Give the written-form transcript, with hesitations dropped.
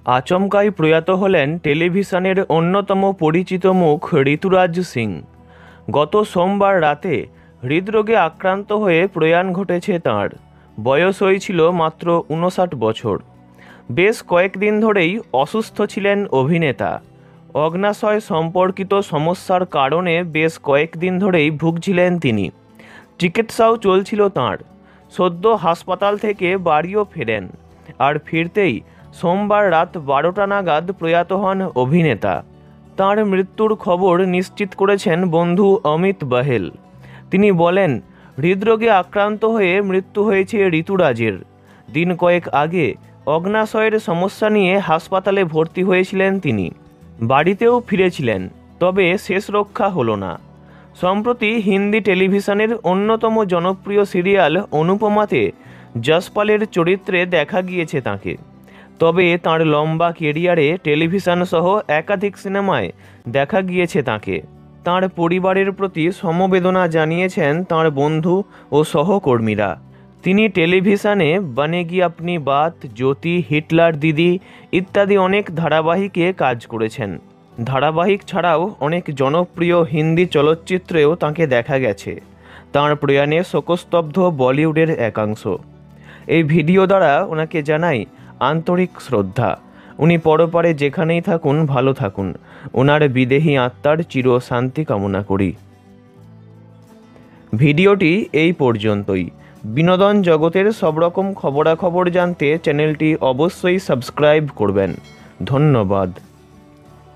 আচমকাই প্রয়াত হলেন টেলিভিশনের অন্যতম পরিচিত মুখ ঋতুরাজ সিং। গত সোমবার রাতে হৃদরোগে আক্রান্ত হয়ে প্রয়াণ ঘটেছে তাঁর। বয়স হয়েছিল মাত্র 59 বছর। বেশ কয়েকদিন ধরেই অসুস্থ ছিলেন অভিনেতা। অগ্নাশয় সম্পর্কিত সমস্যার কারণে বেশ কয়েকদিন ধরেই ভুগছিলেন তিনি। চিকিৎসাও চলছিল তাঁর। সদ্য হাসপাতাল থেকে বাড়িও ফেরেন, আর ফিরতেই সোমবার রাত 12টা নাগাদ প্রয়াত হন অভিনেতা। তাঁর মৃত্যুর খবর নিশ্চিত করেছেন বন্ধু অমিত বাহেল। তিনি বলেন, হৃদরোগে আক্রান্ত হয়ে মৃত্যু হয়েছে ঋতুরাজের। দিন কয়েক আগে অগ্নাশয়ের সমস্যা নিয়ে হাসপাতালে ভর্তি হয়েছিলেন তিনি। বাড়িতেও ফিরেছিলেন, তবে শেষ রক্ষা হলো না। সম্প্রতি হিন্দি টেলিভিশনের অন্যতম জনপ্রিয় সিরিয়াল অনুপমাতে যশপালের চরিত্রে দেখা গিয়েছে তাঁকে। তবে তাঁর লম্বা কেরিয়ারে টেলিভিশন সহ একাধিক সিনেমায় দেখা গিয়েছে তাঁকে। তাঁর পরিবারের প্রতি সমবেদনা জানিয়েছেন তাঁর বন্ধু ও সহকর্মীরা। তিনি টেলিভিশনে বনেগি আপনি বাত, জ্যোতি, হিটলার দিদি ইত্যাদি অনেক ধারাবাহিকে কাজ করেছেন। ধারাবাহিক ছাড়াও অনেক জনপ্রিয় হিন্দি চলচ্চিত্রেও তাঁকে দেখা গেছে। তাঁর প্রয়াণে শোকস্তব্ধ বলিউডের একাংশ। এই ভিডিও দ্বারা ওনাকে জানাই আন্তরিক শ্রদ্ধা। উনি পরপারে যেখানেই থাকুন ভালো থাকুন। ওনার বিদেহী আত্মার চির শান্তি কামনা করি। ভিডিওটি এই পর্যন্তই। বিনোদন জগতের সব রকম খবরাখবর জানতে চ্যানেলটি অবশ্যই সাবস্ক্রাইব করবেন। ধন্যবাদ।